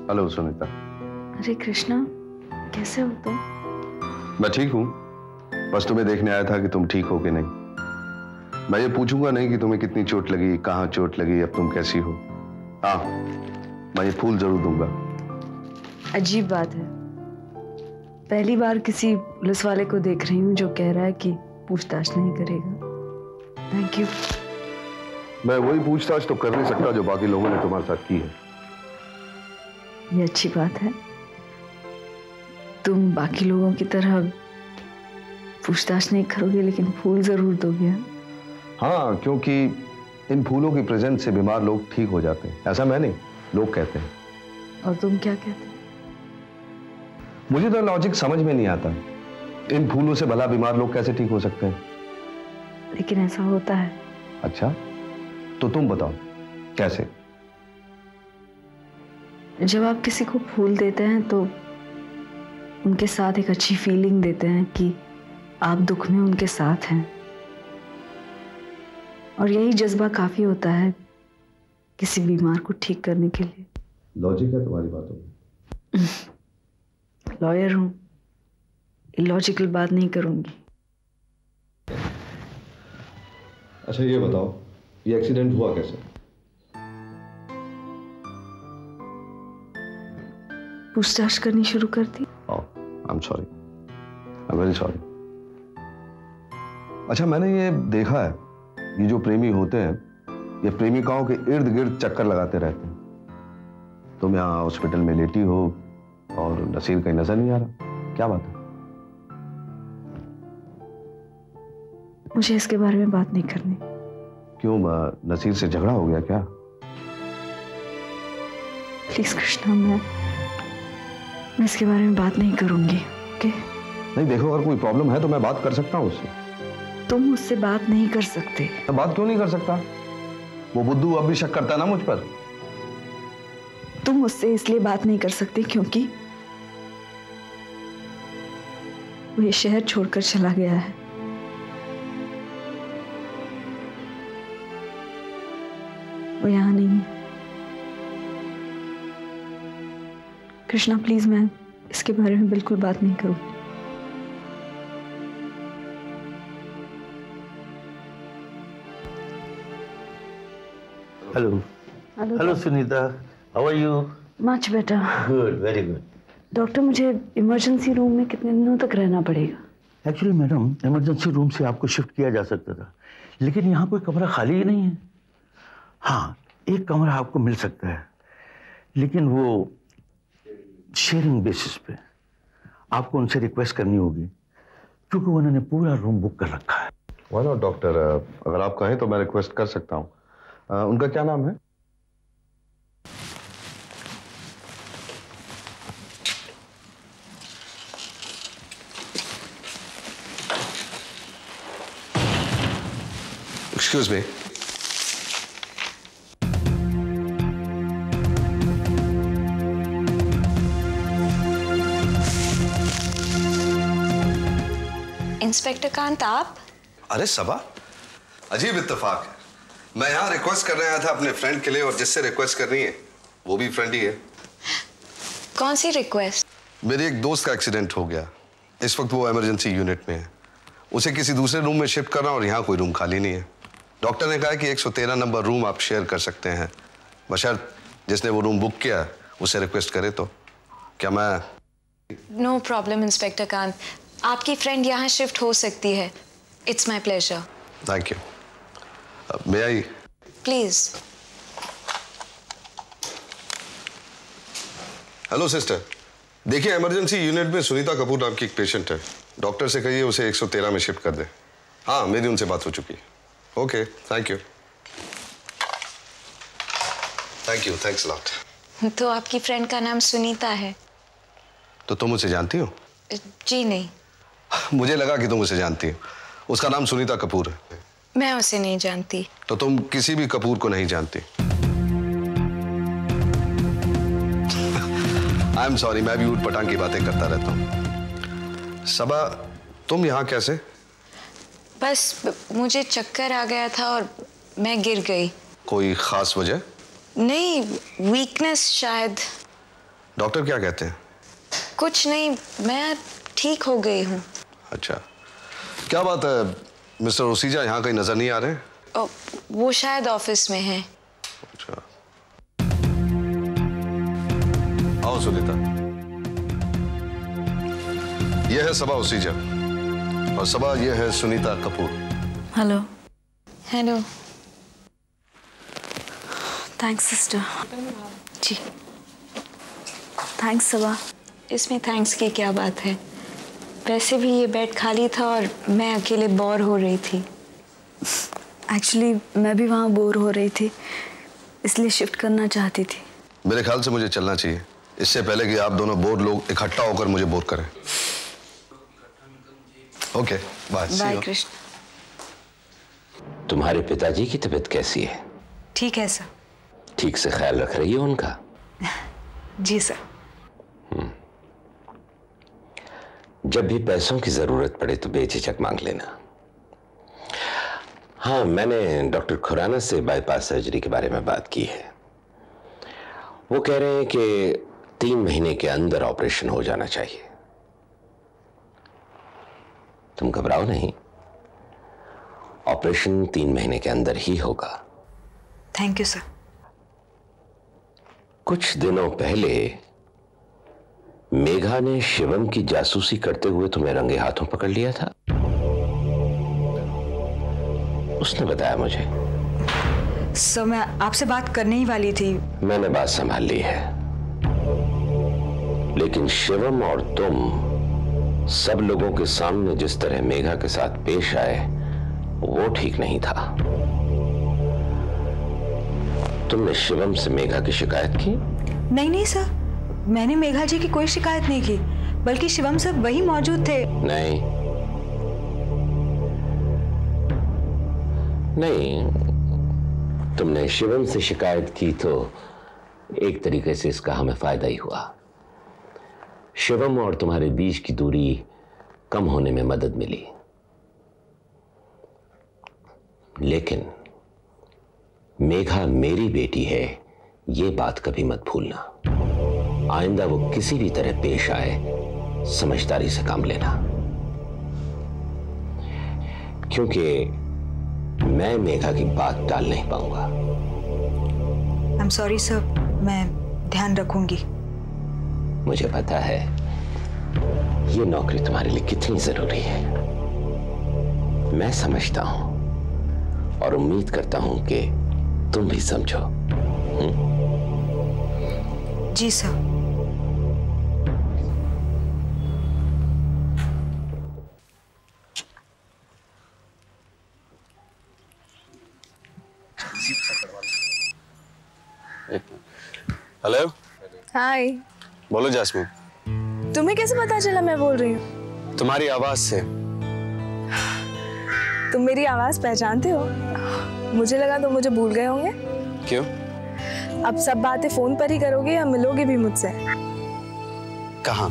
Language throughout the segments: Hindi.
हेलो सुनीता। अरे कृष्णा, कैसे हो तुम? मैं ठीक हूँ, बस तुम्हें देखने आया था कि तुम ठीक हो कि नहीं। मैं ये पूछूंगा नहीं कि तुम्हें कितनी चोट लगी, कहाँ चोट लगी, अब तुम कैसी हो। हाँ, मैं ये फूल जरूर दूंगा। अजीब बात है, पहली बार किसी पुलिस वाले को देख रही हूँ जो कह रहा है कि पूछताछ नहीं करेगा। Thank you. मैं वही पूछताछ तो कर नहीं सकता जो बाकी लोगों ने तुम्हारे साथ की है। ये अच्छी बात है, तुम बाकी लोगों की तरह पूछताछ नहीं करोगे लेकिन फूल जरूर दोगे। हाँ, क्योंकि इन फूलों की प्रेजेंस से बीमार लोग ठीक हो जाते हैं। ऐसा मैं नहीं, लोग कहते हैं। और तुम क्या कहते हो? मुझे तो लॉजिक समझ में नहीं आता, इन फूलों से भला बीमार लोग कैसे ठीक हो सकते हैं। लेकिन ऐसा होता है। अच्छा, तो तुम बताओ कैसे? जब आप किसी को फूल देते हैं तो उनके साथ एक अच्छी फीलिंग देते हैं कि आप दुख में उनके साथ हैं, और यही जज्बा काफी होता है किसी बीमार को ठीक करने के लिए। लॉजिक है तुम्हारी बातों में। लॉयर हूं, इलॉजिकल बात नहीं करूंगी। अच्छा ये बताओ, ये एक्सीडेंट हुआ कैसे? पूछताछ करनी शुरू कर दी। I am sorry, I am very sorry. अच्छा, मैंने ये देखा है, ये जो प्रेमी होते हैं ये प्रेमिकाओं के इर्द गिर्द चक्कर लगाते रहते हैं। तुम यहाँ हॉस्पिटल में लेटी हो और नसीर कहीं नजर नहीं आ रहा, क्या बात है? मुझे इसके बारे में बात नहीं करनी। क्यों, नसीर से झगड़ा हो गया क्या? प्लीज कृष्णा, मैं इसके बारे में बात नहीं करूंगी। ओके? नहीं देखो, अगर कोई प्रॉब्लम है तो मैं बात कर सकता हूँ उससे। तुम मुझसे बात नहीं कर सकते। मैं बात क्यों नहीं कर सकता? वो बुद्धू अब भी शक करता है ना मुझ पर। तुम मुझसे इसलिए बात नहीं कर सकते क्योंकि वो ये शहर छोड़कर चला गया है। वो यहां नहीं है। कृष्णा प्लीज, मैं इसके बारे में बिल्कुल बात नहीं करूंगी। Hello. Hello Sunita, how are you? Much better. Good, very good. Doctor, मुझे इमरजेंसी रूम में कितने दिनों तक रहना पड़ेगा? एक्चुअली मैडम, इमरजेंसी रूम से आपको शिफ्ट किया जा सकता था, लेकिन यहाँ कोई कमरा खाली ही नहीं है। हाँ, एक कमरा आपको मिल सकता है, लेकिन वो शेयरिंग बेसिस पे। आपको उनसे रिक्वेस्ट करनी होगी क्योंकि उन्होंने पूरा रूम बुक कर रखा है। व्हाई नॉट डॉक्टर, अगर आप कहें तो मैं रिक्वेस्ट कर सकता हूँ। उनका क्या नाम है? Excuse me. इंस्पेक्टर कांत, आप? अरे सबा, अजीब इत्तेफाक है। मैं यहाँ रिक्वेस्ट करने आया था अपने फ्रेंड के लिए, और जिससे रिक्वेस्ट करनी है वो भी फ्रेंड ही है। कौन सी रिक्वेस्ट? मेरे एक दोस्त का एक्सीडेंट हो गया, इस वक्त वो इमरजेंसी यूनिट में है। उसे किसी दूसरे रूम में शिफ्ट करना, और यहाँ कोई रूम खाली नहीं है। डॉक्टर ने कहा कि 113 नंबर रूम आप शेयर कर सकते हैं, बशर्त जिसने वो रूम बुक किया उसे रिक्वेस्ट करे तो। क्या मैं? नो प्रॉब्लम इंस्पेक्टर कांत, आपकी फ्रेंड यहाँ शिफ्ट हो सकती है। It's my pleasure. Thank you. May I? Please. Hello sister, देखिए इमरजेंसी यूनिट में सुनीता कपूर नाम की एक पेशेंट है। डॉक्टर से कहिए उसे 113 में शिफ्ट कर दे। हाँ, मेरी उनसे बात हो चुकी है। Okay, thank you. Thank you, thanks lot. तो आपकी फ्रेंड का नाम सुनीता है? तो तुम उसे जानती हो? जी नहीं। मुझे लगा कि तुम उसे जानती हो। उसका नाम सुनीता कपूर है। मैं उसे नहीं जानती। तो तुम किसी भी कपूर को नहीं जानती? आई एम सॉरी, मैं भी ऊट पटांग की बातें करता रहता हूँ। सबा, तुम यहाँ कैसे? बस मुझे चक्कर आ गया था और मैं गिर गई। कोई खास वजह? नहीं, वीकनेस शायद। डॉक्टर क्या कहते हैं? कुछ नहीं, मैं ठीक हो गई हूँ। अच्छा, क्या बात है, मिस्टर ओसीजा यहाँ कहीं नजर नहीं आ रहे? वो शायद ऑफिस में है। अच्छा, आओ सुनीता। यह है सबा ओसीजा और सबा यह है Sunita Kapoor. Hello. Hello. Thanks sister. जी थैंक्स सबा। इसमें थैंक्स की क्या बात है? वैसे भी ये बेड खाली था और मैं अकेले बोर हो रही थी। एक्चुअली मैं भी वहाँ बोर हो रही थी, इसलिए शिफ्ट करना चाहती थी। मेरे ख्याल से मुझे चलना चाहिए, इससे पहले कि आप दोनों बोर लोग इकट्ठा होकर मुझे बोर करें। Okay, bye. बाय कृष्ण। तुम्हारे पिताजी की तबीयत कैसी है? ठीक है सर। ठीक से ख्याल रख रही हो उनका? जी सर। जब भी पैसों की जरूरत पड़े तो बेझिझक मांग लेना। हाँ, मैंने डॉक्टर खुराना से बाईपास सर्जरी के बारे में बात की है। वो कह रहे हैं कि 3 महीने के अंदर ऑपरेशन हो जाना चाहिए। तुम घबराओ नहीं, ऑपरेशन 3 महीने के अंदर ही होगा। Thank you sir. कुछ दिनों पहले मेघा ने शिवम की जासूसी करते हुए तुम्हें रंगे हाथों पकड़ लिया था, उसने बताया मुझे। सर मैं आपसे बात करने ही वाली थी। मैंने बात संभाल ली है, लेकिन शिवम और तुम सब लोगों के सामने जिस तरह मेघा के साथ पेश आए वो ठीक नहीं था। तुमने शिवम से मेघा की शिकायत की? नहीं सर, मैंने मेघा जी की कोई शिकायत नहीं की, बल्कि शिवम सर वही मौजूद थे। नहीं, तुमने शिवम से शिकायत की तो एक तरीके से इसका हमें फायदा ही हुआ। शिवम और तुम्हारे बीच की दूरी कम होने में मदद मिली। लेकिन मेघा मेरी बेटी है, ये बात कभी मत भूलना। आइंदा वो किसी भी तरह पेश आए, समझदारी से काम लेना, क्योंकि मैं मेघा की बात टाल नहीं पाऊंगा। आई एम सॉरी सर, मैं ध्यान रखूंगी। मुझे पता है ये नौकरी तुम्हारे लिए कितनी जरूरी है। मैं समझता हूं और उम्मीद करता हूं कि तुम भी समझो। जी सर। हेलो। हाय। बोलो जास्मीन। तुम्हें कैसे पता चला मैं बोल रही हूँ? तुम्हारी आवाज से। तुम मेरी आवाज पहचानते हो? मुझे लगा तुम मुझे भूल गए होंगे। क्यों? अब सब बातें फोन पर ही करोगे या मिलोगे भी मुझसे? कहाँ?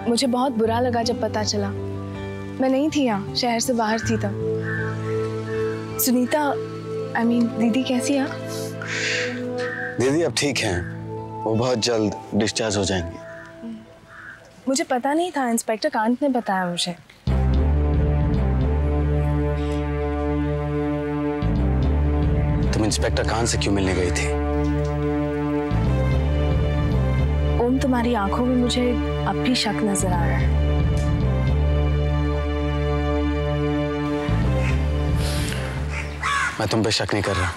मुझे बहुत बुरा लगा जब पता चला। मैं नहीं थी यहाँ, शहर से बाहर थी तब। सुनीता, दीदी कैसी है? दीदी अब ठीक हैं, वो बहुत जल्द डिस्चार्ज हो जाएंगी। मुझे पता नहीं था, इंस्पेक्टर कांत ने बताया मुझे। तुम इंस्पेक्टर कांत से क्यों मिलने गई थी? ओम, तुम्हारी आंखों में मुझे अब भी शक नजर आ रहा है। मैं तुम पे शक नहीं कर रहा,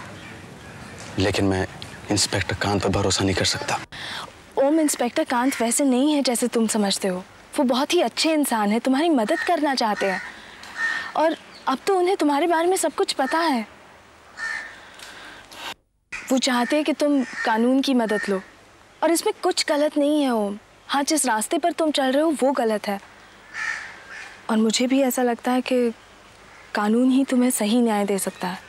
लेकिन मैं इंस्पेक्टर कांत पर भरोसा नहीं कर सकता। ओम, इंस्पेक्टर कांत वैसे नहीं है जैसे तुम समझते हो। वो बहुत ही अच्छे इंसान है, तुम्हारी मदद करना चाहते हैं, और अब तो उन्हें तुम्हारे बारे में सब कुछ पता है। वो चाहते हैं कि तुम कानून की मदद लो, और इसमें कुछ गलत नहीं है ओम। हाँ, जिस रास्ते पर तुम चल रहे हो वो गलत है, और मुझे भी ऐसा लगता है कि कानून ही तुम्हें सही न्याय दे सकता है।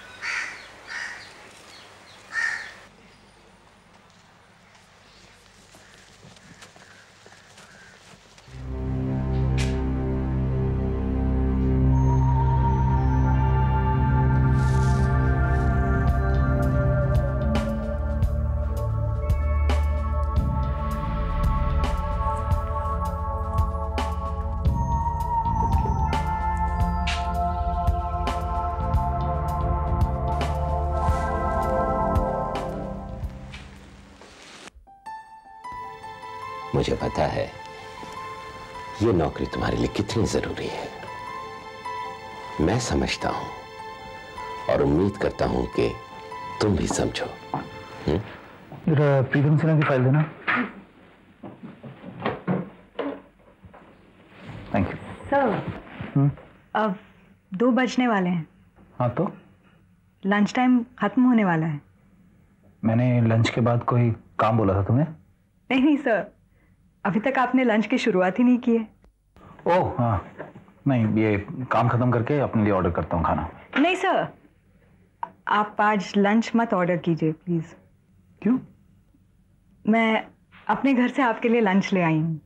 मुझे पता है ये नौकरी तुम्हारे लिए कितनी जरूरी है। मैं समझता हूं और उम्मीद करता हूं कि तुम भी समझो। प्रीतम सिन्हा की फाइल देना। Thank you sir. अब 2 बजने वाले हैं। हाँ तो लंच टाइम खत्म होने वाला है। मैंने लंच के बाद कोई काम बोला था तुम्हें? नहीं सर, अभी तक आपने लंच की शुरुआत ही नहीं की है। ओह हाँ, नहीं ये काम खत्म करके अपने लिए ऑर्डर करता हूँ खाना। नहीं सर, आप आज लंच मत ऑर्डर कीजिए प्लीज। क्यों? मैं अपने घर से आपके लिए लंच ले आई हूँ।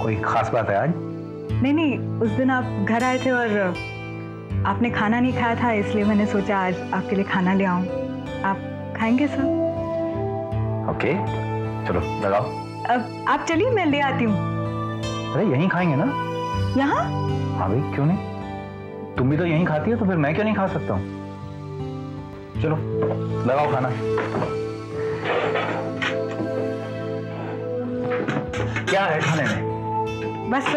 कोई खास बात है आज? नहीं, उस दिन आप घर आए थे और आपने खाना नहीं खाया था, इसलिए मैंने सोचा आज आपके लिए खाना ले आऊं। आप खाएंगे सर? ओके, चलो लगाओ। अब आप चलिए, मैं ले आती हूँ। अरे यहीं खाएंगे ना? यहाँ? हाँ भाई, क्यों नहीं? तुम भी तो यहीं खाती हो, तो फिर मैं क्यों नहीं खा सकता हूँ? चलो लगाओ खाना। क्या है खाने में? बस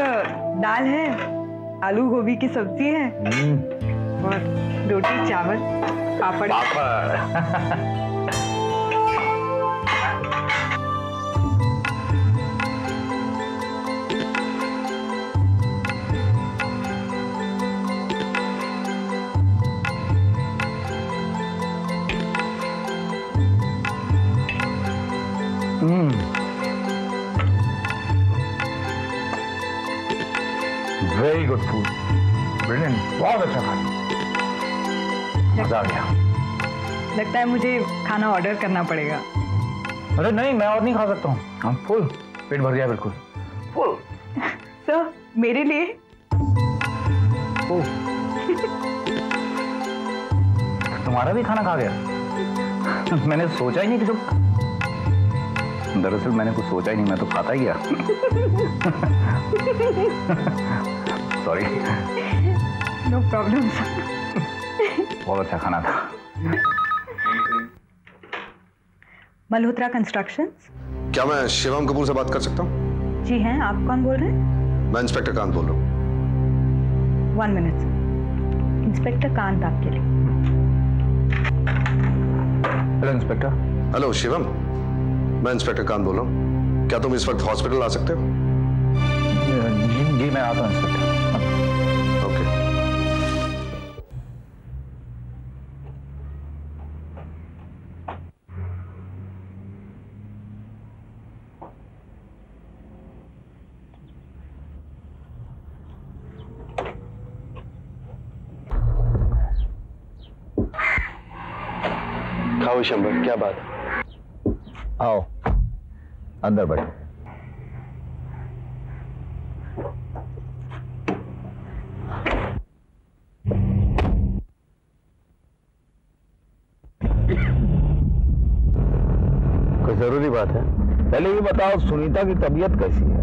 दाल है, आलू गोभी की सब्जी है और रोटी चावल पापड़। वेरी गुड फूड, ब्रिलियंट, बहुत अच्छा खाना, मजा आ गया। लगता है मुझे खाना ऑर्डर करना पड़ेगा। अरे नहीं, मैं और नहीं खा सकता हूँ, हम फुल पेट भर गया, बिल्कुल फुल। सर मेरे लिए? तुम्हारा भी खाना खा गया? मैंने सोचा ही नहीं कि तुम, दरअसल मैंने कुछ सोचा ही नहीं, मैं तो खाता ही गया। सॉरी। No problem. बहुत अच्छा खाना था। मल्होत्रा कंस्ट्रक्शंस। क्या मैं शिवम कपूर से बात कर सकता हूँ? जी हैं, आप कौन बोल रहे हैं? मैं इंस्पेक्टर कांत बोल रहा हूँ। 1 मिनट। इंस्पेक्टर कांत आपके लिए। Hello inspector. हेलो शिवम, मैं इंस्पेक्टर कांत बोल रहा हूँ। क्या तुम इस वक्त हॉस्पिटल आ सकते हो? जी मैं आता हूँ इंस्पेक्टर। ओके। खाओ शंबर, क्या बात है? आओ अंदर बैठो। कोई जरूरी बात है? पहले ये बताओ, सुनीता की तबीयत कैसी है?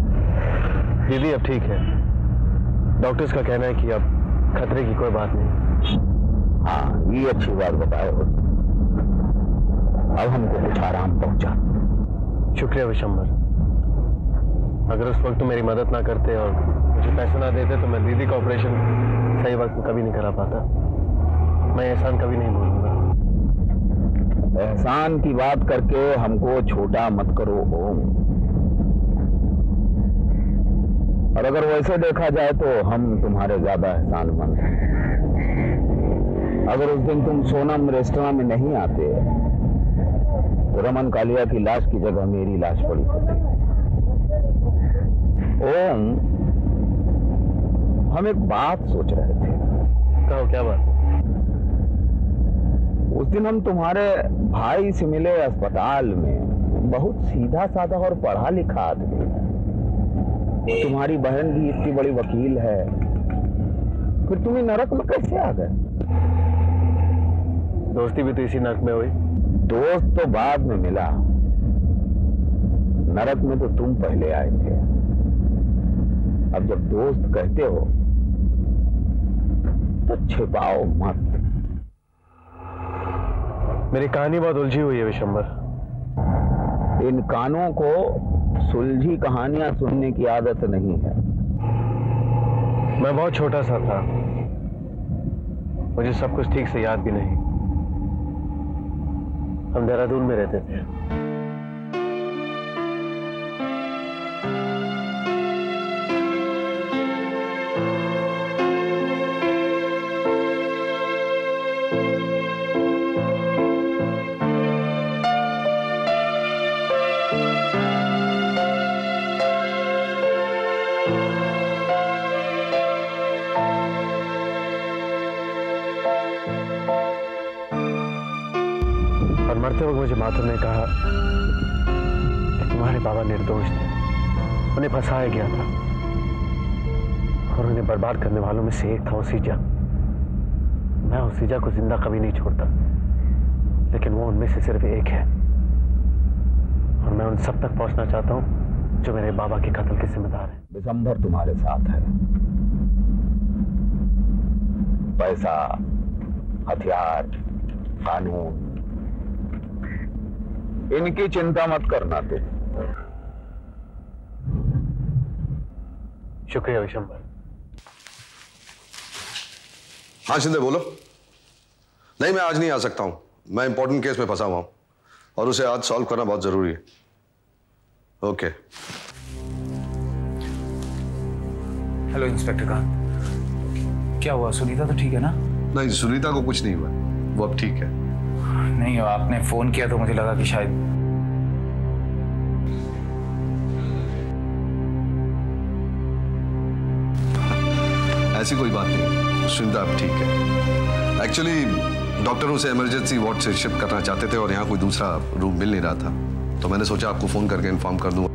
दीदी अब ठीक है, डॉक्टर्स का कहना है कि अब खतरे की कोई बात नहीं। हाँ, ये अच्छी बात बताए हो। अब हमको कुछ आराम पहुंचा। शुक्रिया विशंबर। अगर उस वक्त तुम मेरी मदद ना करते और मुझे पैसे ना देते तो मैं दीदी का ऑपरेशन सही वक्त में कभी नहीं करा पाता। मैं एहसान कभी नहीं भूलूंगा। एहसान की बात करके हमको छोटा मत करो ओम। और अगर वैसे देखा जाए तो हम तुम्हारे ज्यादा एहसानमंद हैं। अगर उस दिन तुम सोनम रेस्टोरेंट में नहीं आते तो रमन कालिया की लाश की जगह मेरी लाश पड़ी होती। ओम, हम एक बात सोच रहे थे। कहो, क्या बात? उस दिन हम तुम्हारे भाई से मिले अस्पताल में। बहुत सीधा साधा और पढ़ा लिखा आदमी। तुम्हारी बहन भी इतनी बड़ी वकील है, फिर तुम्हें नरक में कैसे आ गए? दोस्ती भी तो इसी नरक में हुई। दोस्त तो बाद में मिला, नरक में तो तुम पहले आए थे। अब जब दोस्त कहते हो तो छिपाओ मत। मेरी कहानी बहुत उलझी हुई है विशंबर। इन कानों को सुलझी कहानियां सुनने की आदत नहीं है। मैं बहुत छोटा सा था, मुझे सब कुछ ठीक से याद भी नहीं। हम देहरादून में रहते थे। और मरते वक्त मुझे माथुर ने कहा कि तुम्हारे बाबा निर्दोष थे, उन्हें फंसाया गया था और उन्हें बर्बाद करने वालों में से एक था ओसीजा। मैं ओसीजा को जिंदा कभी नहीं छोड़ता, लेकिन वो उनमें से सिर्फ एक है और मैं उन सब तक पहुंचना चाहता हूं जो मेरे बाबा के कत्ल के जिम्मेदार हैं। विशंभर तुम्हारे साथ है। पैसा, हथियार, कानून, इनकी चिंता मत करना तुम। शुक्रिया विशंभर। हाँ शिंदे बोलो। नहीं, मैं आज नहीं आ सकता हूं, मैं इंपॉर्टेंट केस में फंसा हुआ हूं और उसे आज सॉल्व करना बहुत जरूरी है। ओके। हेलो इंस्पेक्टर कांत, क्या हुआ? सुनीता तो ठीक है ना? नहीं, सुनीता को कुछ नहीं हुआ, वो अब ठीक है। नहीं, आपने फोन किया तो मुझे लगा कि शायद। ऐसी कोई बात नहीं, सुनीता अब ठीक है। एक्चुअली डॉक्टर उसे इमरजेंसी वार्ड से शिफ्ट करना चाहते थे और यहाँ कोई दूसरा रूम मिल नहीं रहा था, तो मैंने सोचा आपको फोन करके इन्फॉर्म कर दूं।